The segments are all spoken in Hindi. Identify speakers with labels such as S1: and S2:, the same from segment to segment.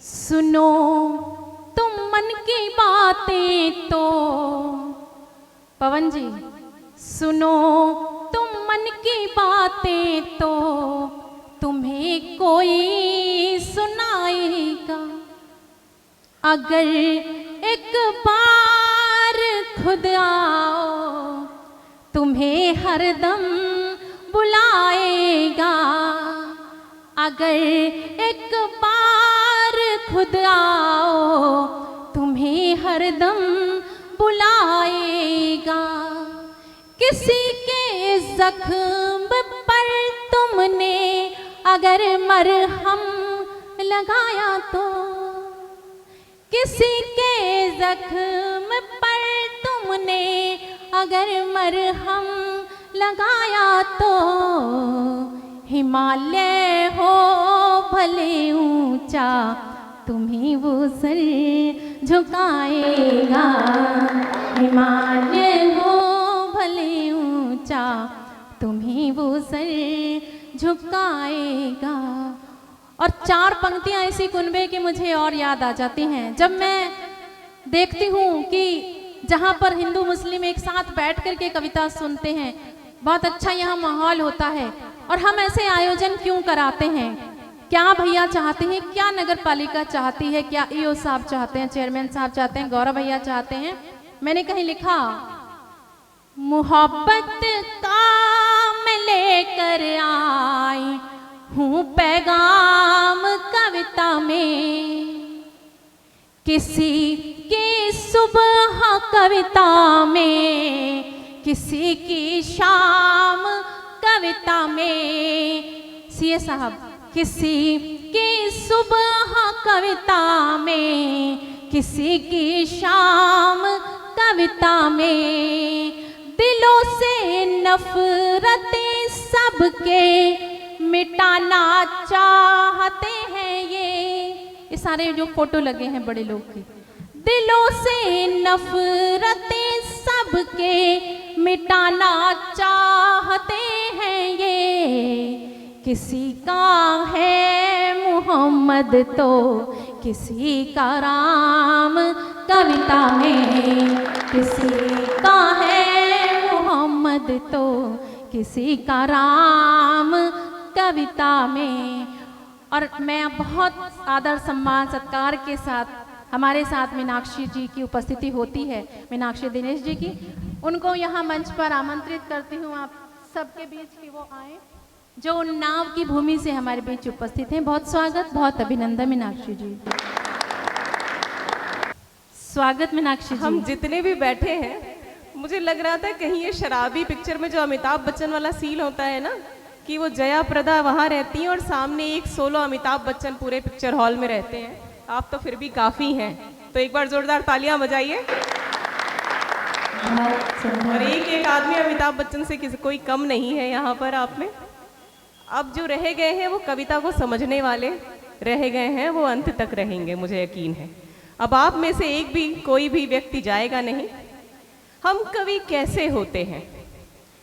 S1: सुनो तुम मन की बातें तो, पवन जी, सुनो तुम मन की बातें तो तुम्हें कोई सुनाएगा। अगर एक बार खुद आओ तुम्हें हरदम बुलाएगा। अगर एक बार खुद आओ तुम्हें हरदम बुलाएगा। किसी के जख्म पर तुमने अगर मरहम लगाया तो, किसी के जख्म पर तुमने अगर मरहम लगाया तो, हिमालय हो भले ऊंचा तुम्हें वो सर झुकाएगा। हिमालय हो भले ऊंचा तुम्हें वो सर झुकाएगा। और चार पंक्तियां ऐसी कुनबे की मुझे और याद आ जाती हैं। जब मैं देखती हूँ कि जहाँ पर हिंदू मुस्लिम एक साथ बैठ कर के कविता सुनते हैं, बहुत अच्छा यहाँ माहौल होता है। और हम ऐसे आयोजन क्यों कराते हैं? क्या भैया चाहते हैं, क्या नगर पालिका चाहती है, क्या ईओ साहब चाहते हैं, चेयरमैन साहब चाहते हैं, गौरव भैया चाहते हैं? मैंने कहीं लिखा, मोहब्बत का मैं लेकर आई हूँ पैगाम कविता में, किसी की सुबह कविता में, किसी की शाम कविता में। सीए साहब, किसी की सुबह कविता में, किसी की शाम कविता में। दिलों से नफरतें सबके मिटाना चाहते हैं ये सारे जो फोटो लगे हैं बड़े लोग के। दिलों से नफरतें सबके मिटाना चाहते हैं ये। किसी का है मोहम्मद तो किसी का राम कविता में, किसी का है मोहम्मद तो किसी का राम कविता में। और मैं बहुत आदर सम्मान सत्कार के साथ हमारे साथ मीनाक्षी जी की उपस्थिति होती है, मीनाक्षी दिनेश जी की, उनको यहाँ मंच पर आमंत्रित करती हूँ आप सबके बीच कि वो आए, जो उन्नाव की भूमि से हमारे बीच उपस्थित हैं। बहुत स्वागत, बहुत अभिनंदन मीनाक्षी जी। स्वागत मीनाक्षी जी।
S2: हम जितने भी बैठे हैं, मुझे लग रहा था कहीं ये शराबी पिक्चर में जो अमिताभ बच्चन वाला सीन होता है ना, कि वो जया प्रदा वहाँ रहती हैं और सामने एक सोलो अमिताभ बच्चन पूरे पिक्चर हॉल में रहते हैं। आप तो फिर भी काफ़ी हैं, तो एक बार जोरदार तालियां बजाइए। और एक एक आदमी अमिताभ बच्चन से किसी कोई कम नहीं है यहाँ पर आप में। अब जो रह गए हैं वो कविता को समझने वाले रह गए हैं, वो अंत तक रहेंगे, मुझे यकीन है। अब आप में से एक भी कोई भी व्यक्ति जाएगा नहीं। हम कवि कैसे होते हैं,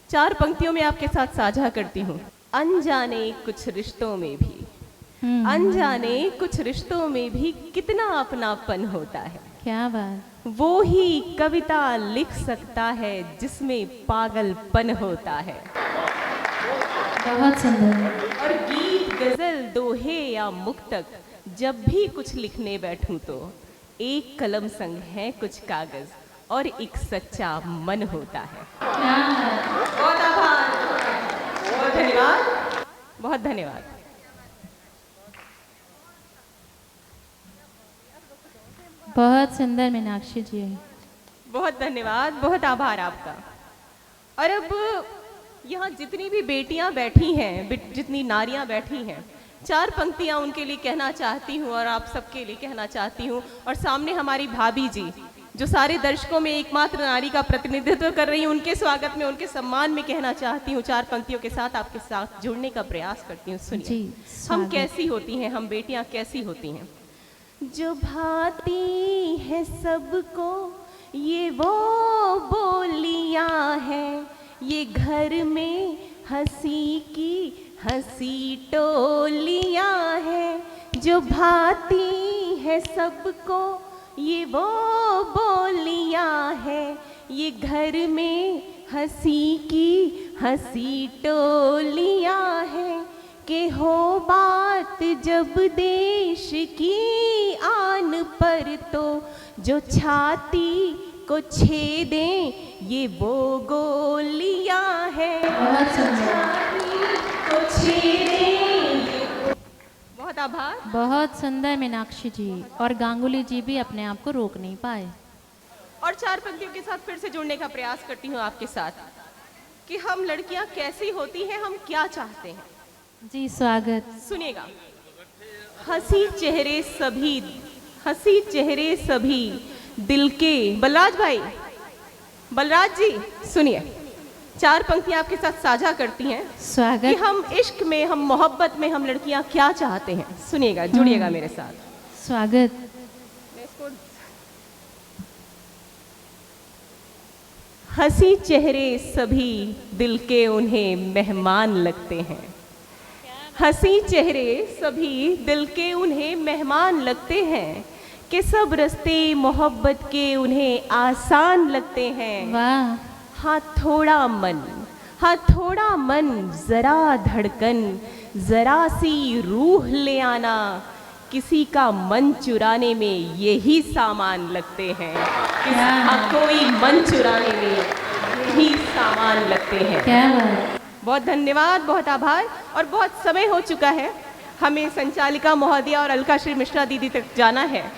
S2: चार पंक्तियों में आपके साथ साझा करती हूँ। अनजाने कुछ रिश्तों में भी, अनजाने कुछ रिश्तों में भी कितना अपनापन होता है।
S1: क्या बात।
S2: वो ही कविता लिख सकता है जिसमें पागलपन होता है।
S1: बहुत सुंदर।
S2: और गीत, गजल, दोहे या मुक्तक, जब भी कुछ लिखने बैठूं तो एक कलम संग है कुछ कागज और एक सच्चा मन होता है। बहुत आभार, बहुत धन्यवाद, बहुत धन्यवाद।
S1: बहुत सुंदर मीनाक्षी जी,
S2: बहुत धन्यवाद, बहुत आभार आपका। और अब यहाँ जितनी भी बेटियाँ बैठी हैं, जितनी नारियाँ बैठी हैं, चार पंक्तियाँ उनके लिए कहना चाहती हूँ और आप सबके लिए कहना चाहती हूँ। और सामने हमारी भाभी जी, जो सारे दर्शकों में एकमात्र नारी का प्रतिनिधित्व कर रही हैं, उनके स्वागत में, उनके सम्मान में कहना चाहती हूँ। चार पंक्तियों के साथ आपके साथ जुड़ने का प्रयास करती हूँ। सुनिए, हम कैसी होती हैं, हम बेटियाँ कैसी होती हैं। जो भाती है सबको ये वो बोलियां हैं, ये घर में हंसी की हंसी टोलियां हैं। जो भाती है सबको, ये वो बोलियां हैं, ये घर में हंसी की हंसी टोलियां हैं, कि हो बात जब देश की आन पर तो जो छाती को छेदें ये वो गोलियां हैं।
S1: बहुत सुंदर,
S2: छाती को छेदें। बहुत आभार।
S1: बहुत सुंदर मीनाक्षी जी। और गांगुली जी भी अपने आप को रोक नहीं पाए।
S2: और चार पंक्तियों के साथ फिर से जुड़ने का प्रयास करती हूँ आपके साथ कि हम लड़कियां कैसी होती हैं, हम क्या चाहते हैं।
S1: जी स्वागत।
S2: सुनिएगा। हंसी चेहरे सभी, हंसी चेहरे सभी दिल के, बलराज भाई, बलराज जी सुनिए, चार पंक्तियां आपके साथ साझा करती हैं कि
S1: स्वागत।
S2: हम इश्क में, हम मोहब्बत में, हम लड़कियां क्या चाहते हैं। सुनिएगा, जुड़िएगा मेरे साथ।
S1: स्वागत।
S2: हंसी चेहरे सभी दिल के उन्हें मेहमान लगते हैं, हंसी चेहरे सभी दिल के उन्हें मेहमान लगते हैं, कि सब रास्ते मोहब्बत के उन्हें आसान लगते हैं।
S1: वाह।
S2: हाँ थोड़ा मन, हाँ थोड़ा मन, जरा धड़कन, जरा सी रूह ले आना, किसी का मन चुराने में यही सामान लगते हैं। हाँ कोई मन चुराने में यही सामान लगते हैं।
S1: क्या बात।
S2: बहुत धन्यवाद, बहुत आभार। और बहुत समय हो चुका है, हमें संचालिका महोदया और अलका श्री मिश्रा दीदी तक जाना है,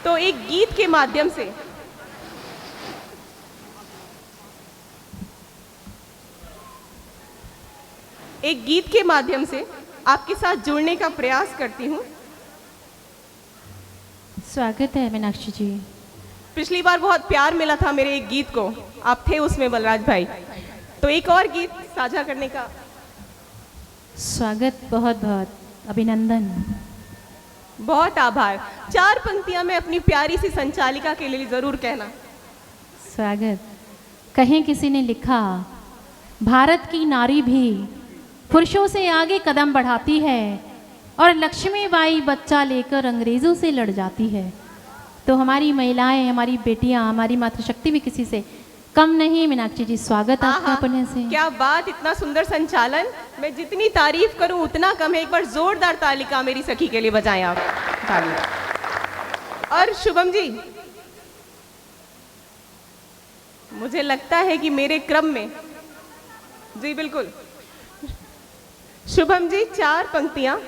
S2: तो एक गीत के माध्यम से आपके साथ जुड़ने का प्रयास करती हूँ।
S1: स्वागत है मीनाक्षी जी।
S2: पिछली बार बहुत प्यार मिला था मेरे एक गीत को, आप थे उसमें बलराज भाई, तो एक और गीत साझा करने का
S1: स्वागत, बहुत बहुत अभिनंदन।
S2: बहुत आभार। चार पंक्तियां मैं अपनी प्यारी सी संचालिका के लिए जरूर कहना।
S1: स्वागत। कहीं किसी ने लिखा, भारत की नारी भी पुरुषों से आगे कदम बढ़ाती है और लक्ष्मीबाई बच्चा लेकर अंग्रेजों से लड़ जाती है। तो हमारी महिलाएं, हमारी बेटियां, हमारी मातृशक्ति भी किसी से कम नहीं। मीनाक्षी जी स्वागत आपका अपने से।
S2: क्या बात, इतना सुंदर संचालन, मैं जितनी तारीफ करूं उतना कम है। एक बार जोरदार तालिका मेरी सखी के लिए बजाएं आप तालियां। और शुभम जी, मुझे लगता है कि मेरे क्रम में, जी बिल्कुल, शुभम जी चार पंक्तियां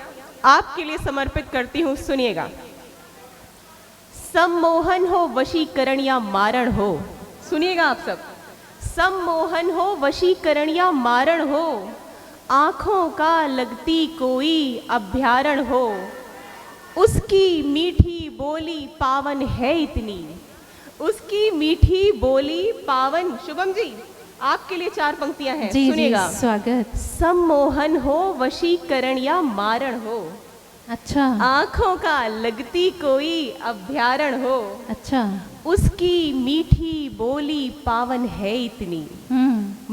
S2: आपके लिए समर्पित करती हूं, सुनिएगा। सम्मोहन हो वशीकरण या मारण हो, सुनिएगा आप सब। सम्मोहन हो वशीकरण या मारण हो, आंखों का लगती कोई अभ्यारण हो, उसकी मीठी बोली पावन है इतनी, उसकी मीठी बोली पावन। शुभम जी आपके लिए चार पंक्तियां हैं, सुनिएगा।
S1: स्वागत।
S2: सम्मोहन हो वशीकरण या मारण हो,
S1: अच्छा,
S2: आंखों का लगती कोई अभ्यारण हो,
S1: अच्छा,
S2: उसकी मीठी बोली पावन है इतनी,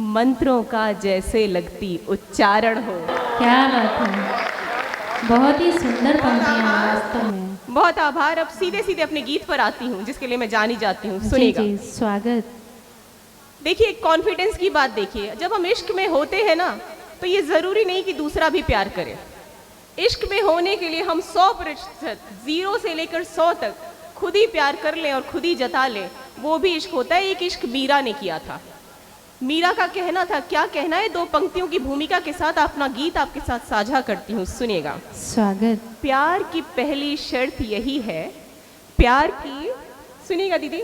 S2: मंत्रों का जैसे लगती उच्चारण हो।
S1: क्या बात है, बहुत ही सुंदर पंक्तियां वास्तव में।
S2: बहुत आभार। अब सीधे सीधे अपने गीत पर आती हूँ जिसके लिए मैं जानी जाती हूँ, सुनिएगा।
S1: जी, स्वागत।
S2: देखिए कॉन्फिडेंस की बात देखिए, जब हम इश्क में होते हैं ना, तो ये जरूरी नहीं कि दूसरा भी प्यार करे। इश्क में होने के लिए हम 100%, 0 से लेकर 100 तक खुद ही प्यार कर लें और खुद ही जता लें, वो भी इश्क होता है। एक इश्क मीरा ने किया था। मीरा का कहना था, क्या कहना है, दो पंक्तियों की भूमिका के साथ अपना गीत आपके साथ साझा करती हूँ, सुनिएगा।
S1: स्वागत।
S2: प्यार की पहली शर्त यही है, प्यार की, सुनिएगा दीदी,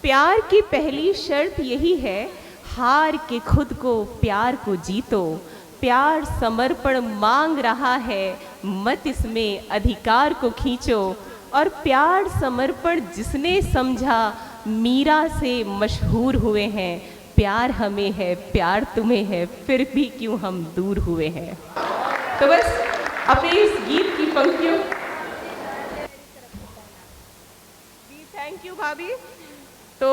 S2: प्यार की पहली शर्त यही है, हार के खुद को प्यार को जीतो, प्यार समर्पण मांग रहा है, मत इसमें अधिकार को खींचो। और प्यार समर्पण जिसने समझा, मीरा से मशहूर हुए हैं, प्यार हमें है, प्यार तुम्हें है, फिर भी क्यों हम दूर हुए हैं। तो बस अपने इस गीत की पंक्तियों, थैंक यू भाभी। तो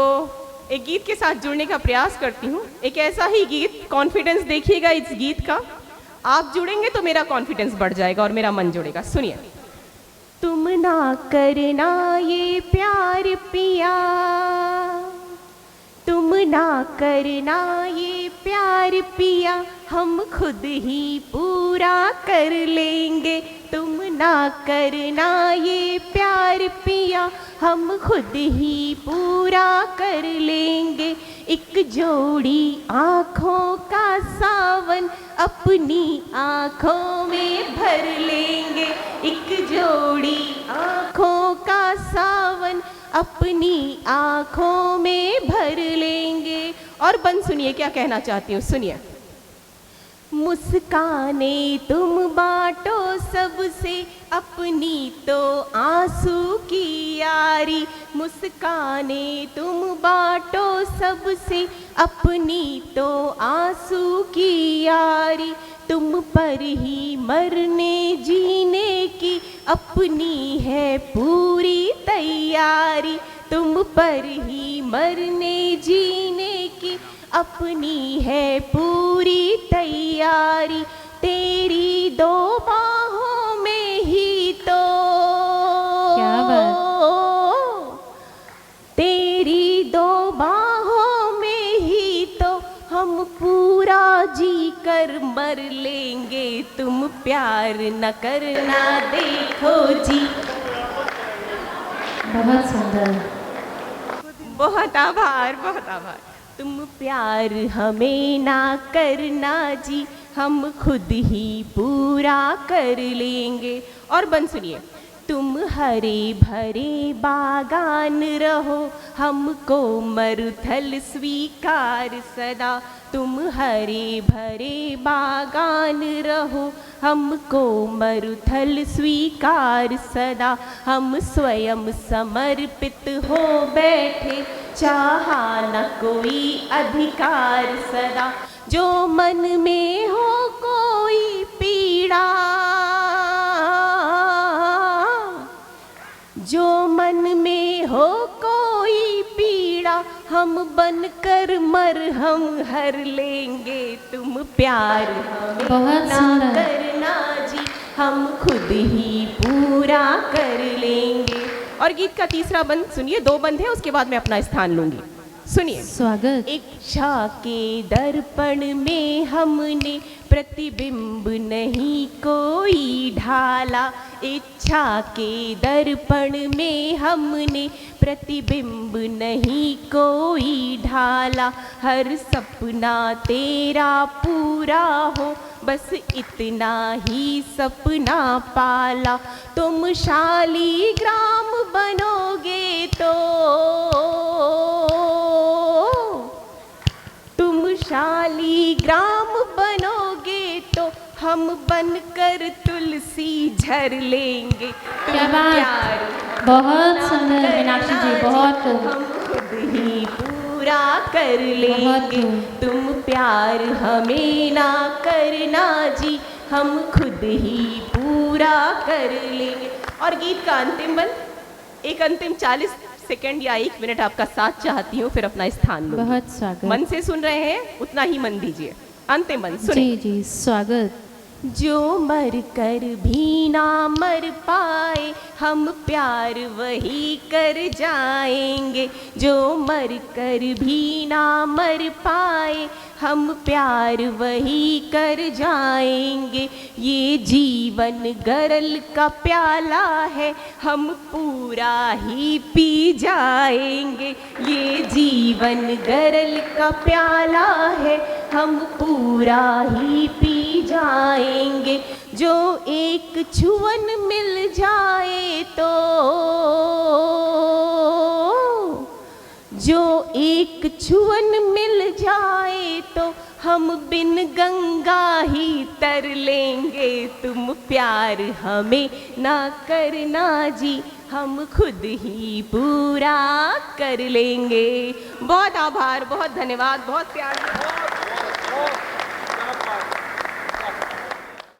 S2: एक गीत के साथ जुड़ने का प्रयास करती हूँ, एक ऐसा ही गीत, कॉन्फिडेंस देखिएगा इस गीत का, आप जुड़ेंगे तो मेरा कॉन्फिडेंस बढ़ जाएगा और मेरा मन जुड़ेगा। सुनिए। तुम ना ना करना ये प्यार पिया, तुम ना करना ये प्यार पिया, हम खुद ही पूरा कर लेंगे। तुम ना करना ये प्यार पिया, हम खुद ही पूरा कर लेंगे। एक जोड़ी आँखों का सावन अपनी आँखों में भर लेंगे। एक जोड़ी आँखों का सावन अपनी आँखों में भर लेंगे। और बंद सुनिए क्या कहना चाहती हूँ, सुनिए। मुस्काने तुम बांटो सबसे अपनी तो आंसू की यारी, मुस्काने तुम बांटो सबसे अपनी तो आंसू की यारी। तुम पर ही मरने जीने की अपनी है पूरी तैयारी, तुम पर ही मरने जीने की अपनी है पूरी तैयारी। तेरी दो बाहों में ही तो,
S1: क्या बात,
S2: तेरी दो बाहों में ही तो हम पूरा जी कर मर लेंगे। तुम प्यार न करना देखो जी।
S1: बहुत सुंदर।
S2: बहुत आभार, बहुत आभार। तुम प्यार हमें ना करना जी, हम खुद ही पूरा कर लेंगे। और बंद सुनिए। तुम हरे भरे बागान रहो, हमको मरुथल स्वीकार सदा। तुम हरे भरे बागान रहो, हमको मरुथल स्वीकार सदा। हम स्वयं समर्पित हो बैठे, चाहा न कोई अधिकार सदा। जो मन में हो कोई पीड़ा, जो मन में हो कोई पीड़ा, हम बनकर मरहम हर लेंगे। तुम प्यार हमें
S1: बहुत
S2: ना
S1: सुंदर।
S2: करना जी, हम खुद ही पूरा कर लेंगे। और गीत का तीसरा बंद सुनिए, दो बंद है, उसके बाद मैं अपना स्थान लूंगी। सुनिए।
S1: स्वागत।
S2: इच्छा के दर्पण में हमने प्रतिबिंब नहीं कोई ढाला, इच्छा के दर्पण में हमने प्रतिबिंब नहीं कोई ढाला। हर सपना तेरा पूरा हो, बस इतना ही सपना पाला। तुम शालीग्राम बनोगे तो, तुम शालीग्राम बनोगे तो हम बनकर तुलसी झर लेंगे।
S1: क्या बात, बहुत सुंदर मीनाक्षी जी, बहुत खूब।
S2: हम खुद ही पूरा कर लेंगे।
S1: बहुत खूब।
S2: तुम प्यार हमें ना करना जी, हम खुद ही पूरा कर लेंगे। और गीत का अंतिम बंद, एक अंतिम 40 सेकंड या 1 मिनट आपका साथ चाहती हूँ, फिर अपना स्थान लूंगी।
S1: बहुत स्वागत।
S2: मन से सुन रहे हैं उतना ही मन दीजिए। अंतिम बंद सुनिए।
S1: जी जी, स्वागत।
S2: जो मर कर भी ना मर पाए, हम प्यार वही कर जाएंगे। जो मर कर भी ना मर पाए, हम प्यार वही कर जाएंगे। ये जीवन गरल का प्याला है, हम पूरा ही पी जाएंगे। ये जीवन गरल का प्याला है, हम पूरा ही पी जाएंगे। जो एक छुअन मिल जाए तो, जो एक छुअन मिल जाए तो हम बिन गंगा ही तर लेंगे। तुम प्यार हमें ना करना जी, हम खुद ही पूरा कर लेंगे। बहुत आभार, बहुत धन्यवाद, बहुत प्यार।